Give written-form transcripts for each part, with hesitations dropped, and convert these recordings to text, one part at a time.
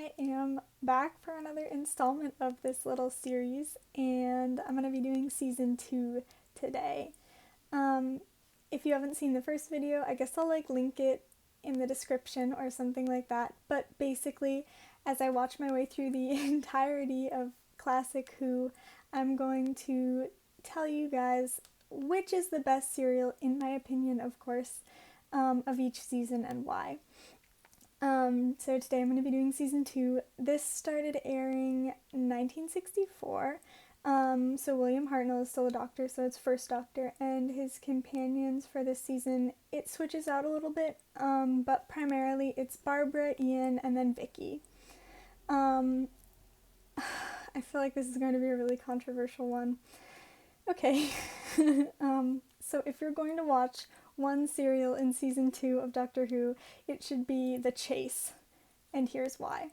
I am back for another installment of this little series, and I'm going to be doing season 2 today. Um, if you haven't seen the first video, I guess I'll link it in the description or something like that. But basically, as I watch my way through the entirety of Classic Who, I'm going to tell you guys which is the best serial, in my opinion, of course, of each season and why. So today I'm going to be doing season 2. This started airing in 1964. So William Hartnell is still a doctor, so it's First Doctor, and his companions for this season, it switches out a little bit, but primarily it's Barbara, Ian, and then Vicky. I feel like this is going to be a really controversial one. Okay, so if you're going to watch one serial in season 2 of Doctor Who, it should be The Chase, and here's why.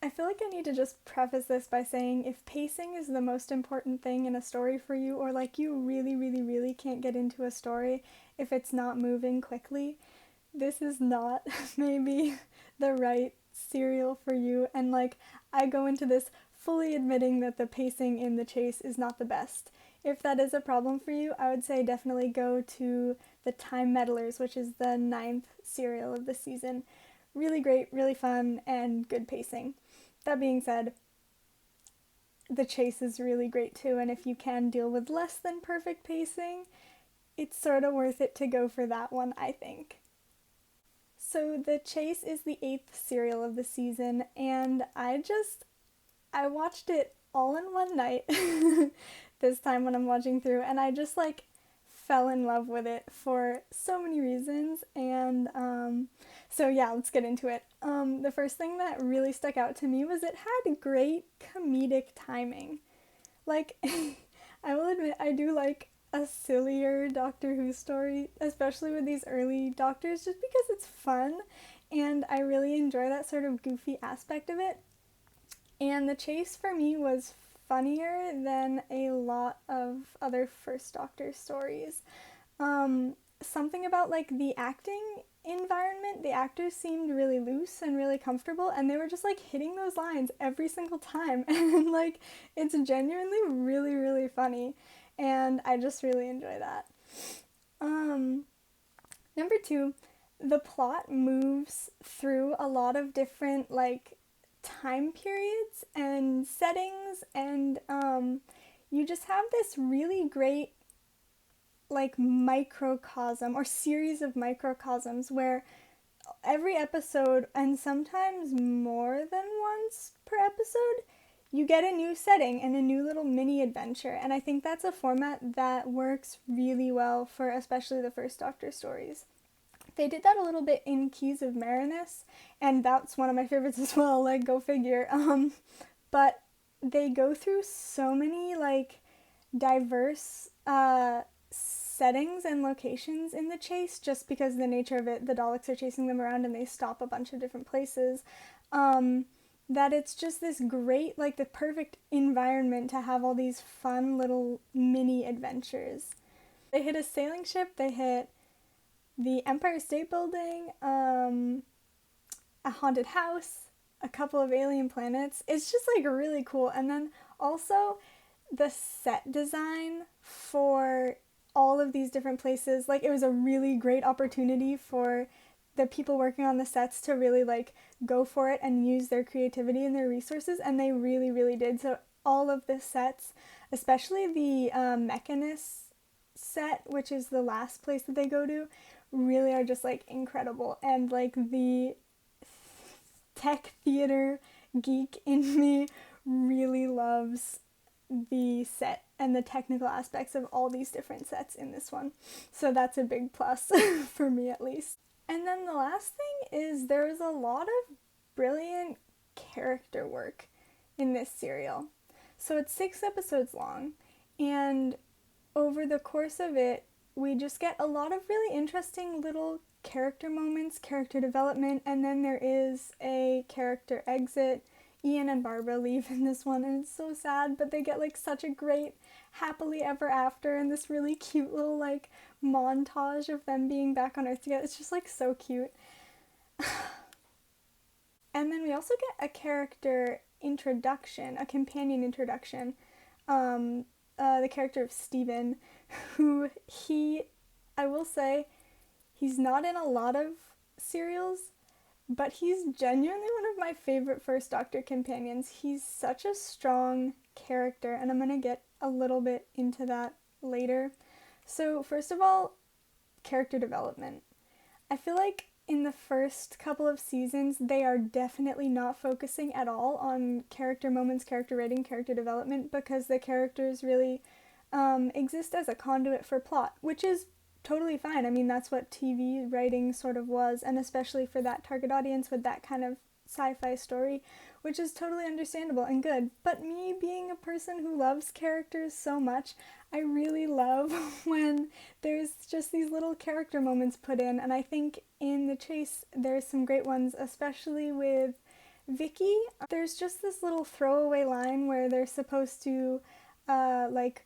I feel like I need to just preface this by saying if pacing is the most important thing in a story for you, or you really can't get into a story if it's not moving quickly, this is not maybe the right serial for you, and I go into this fully admitting that the pacing in The Chase is not the best. If that is a problem for you, I would say definitely go to The Time Meddlers, which is the 9th serial of the season. Really great, really fun, and good pacing. That being said, The Chase is really great too, and if you can deal with less than perfect pacing, it's sort of worth it to go for that one, I think. So The Chase is the 8th serial of the season, and I watched it all in one night this time when I'm watching through, and I just fell in love with it for so many reasons, and so yeah, let's get into it. The first thing that really stuck out to me was it had great comedic timing. I will admit, I do like a sillier Doctor Who story, especially with these early Doctors, just because it's fun, and I really enjoy that sort of goofy aspect of it. And The Chase for me was funnier than a lot of other First Doctor stories. Something about the acting environment, the actors seemed really loose and really comfortable, and they were just hitting those lines every single time, and it's genuinely really funny, and I just really enjoy that. Number 2, the plot moves through a lot of different time periods and settings, and you just have this really great microcosm or series of microcosms where every episode, and sometimes more than once per episode, you get a new setting and a new little mini adventure, and I think that's a format that works really well for especially the First Doctor stories. They did that a little bit in Keys of Marinus, and that's one of my favorites as well, go figure. But they go through so many diverse settings and locations in The Chase, just because of the nature of it. The Daleks are chasing them around and they stop a bunch of different places, that it's just this great, the perfect environment to have all these fun little mini adventures. They hit a sailing ship, they hit the Empire State Building, a haunted house, a couple of alien planets. It's just really cool. And then also the set design for all of these different places, it was a really great opportunity for the people working on the sets to really go for it and use their creativity and their resources, and they really did. So all of the sets, especially the Mechanist set, which is the last place that they go to, really are just incredible, and the tech theater geek in me really loves the set and the technical aspects of all these different sets in this one, so that's a big plus for me at least. And then the last thing is there's a lot of brilliant character work in this serial. So it's 6 episodes long, and over the course of it, we just get a lot of really interesting little character moments, character development, and then there is a character exit. Ian and Barbara leave in this one, and it's so sad, but they get such a great happily ever after, and this really cute little montage of them being back on Earth together. It's just so cute. And then we also get a character introduction, a companion introduction. The character of Steven, who I will say, he's not in a lot of serials, but he's genuinely one of my favorite First Doctor companions. He's such a strong character, and I'm going to get a little bit into that later. So, first of all, character development. I feel like in the first couple of seasons, they are definitely not focusing at all on character moments, character writing, character development, because the characters really exist as a conduit for plot, which is totally fine. I mean, that's what TV writing sort of was, and especially for that target audience with that kind of sci-fi story, which is totally understandable and good. But me being a person who loves characters so much, I really love when there's just these little character moments put in, and I think in The Chase there's some great ones, especially with Vicky. There's just this little throwaway line where they're supposed to like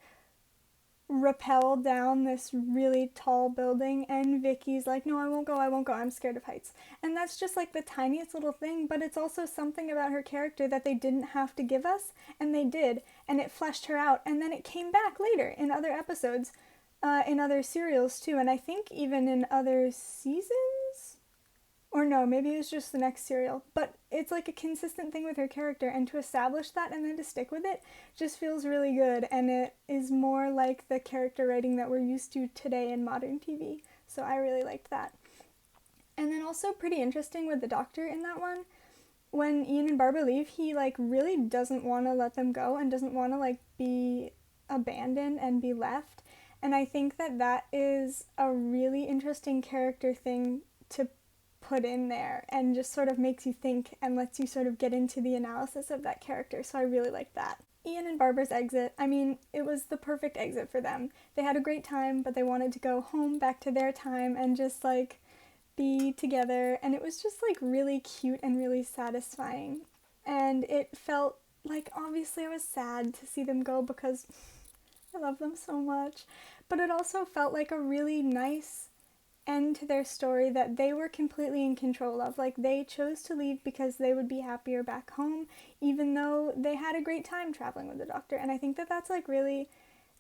rappel down this really tall building, and Vicky's like, no, I won't go, I'm scared of heights. And that's just like the tiniest little thing, but it's also something about her character that they didn't have to give us, and they did, and it fleshed her out, and then it came back later in other episodes, in other serials too, and I think even in other seasons? Or no, maybe it was just the next serial. But it's like a consistent thing with her character, and to establish that and then to stick with it just feels really good, and it is more like the character writing that we're used to today in modern TV. So I really liked that. And then also pretty interesting with the Doctor in that one, when Ian and Barbara leave, he like really doesn't want to let them go and doesn't want to like be abandoned and be left. And I think that that is a really interesting character thing to put in there, and just sort of makes you think and lets you sort of get into the analysis of that character. So I really liked that. Ian and Barbara's exit, I mean, it was the perfect exit for them. They had a great time, but they wanted to go home back to their time and just like be together, and it was just like really cute and really satisfying. And it felt like, obviously I was sad to see them go because I love them so much, but it also felt like a really nice end to their story that they were completely in control of. Like, they chose to leave because they would be happier back home, even though they had a great time traveling with the Doctor. And I think that that's like really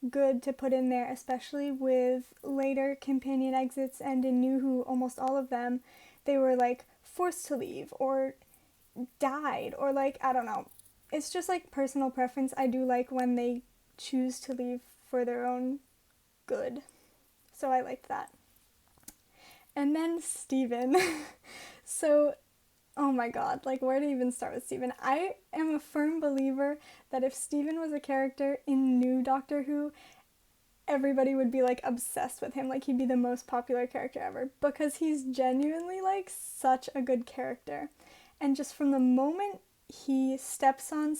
good to put in there, especially with later companion exits, and in New Who, almost all of them, they were like forced to leave or died, or like, I don't know. It's just like personal preference. I do like when they choose to leave for their own good. So I liked that. And then Steven. So, oh my god, like where to even start with Steven? I am a firm believer that if Steven was a character in new Doctor Who, everybody would be like obsessed with him. Like, he'd be the most popular character ever, because he's genuinely like such a good character. And just from the moment he steps on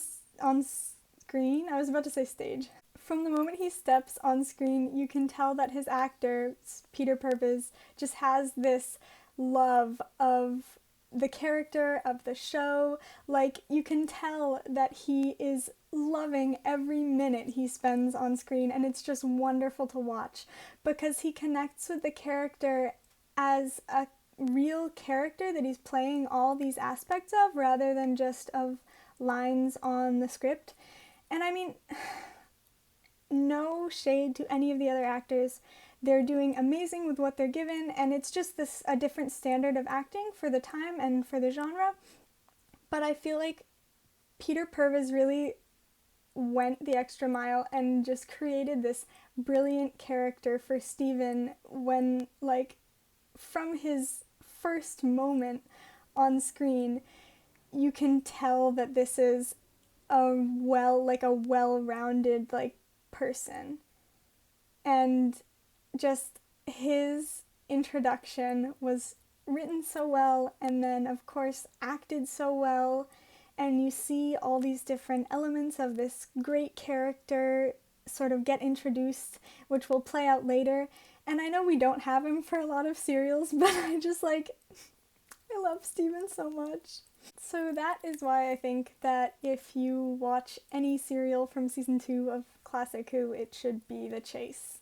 screen, I was about to say stage. From the moment he steps on screen, you can tell that his actor, Peter Purves, just has this love of the character, of the show. Like, you can tell that he is loving every minute he spends on screen, and it's just wonderful to watch because he connects with the character as a real character that he's playing all these aspects of, rather than just of lines on the script. And I mean, no shade to any of the other actors. They're doing amazing with what they're given, and it's just a different standard of acting for the time and for the genre. But I feel like Peter Purves really went the extra mile and just created this brilliant character for Steven when, like, from his first moment on screen, you can tell that this is a well-rounded, like, person. And just his introduction was written so well, and then of course acted so well, and you see all these different elements of this great character sort of get introduced, which will play out later. And I know we don't have him for a lot of serials, but I love Steven so much. So that is why I think that if you watch any serial from season 2 of Classic Who, it should be The Chase.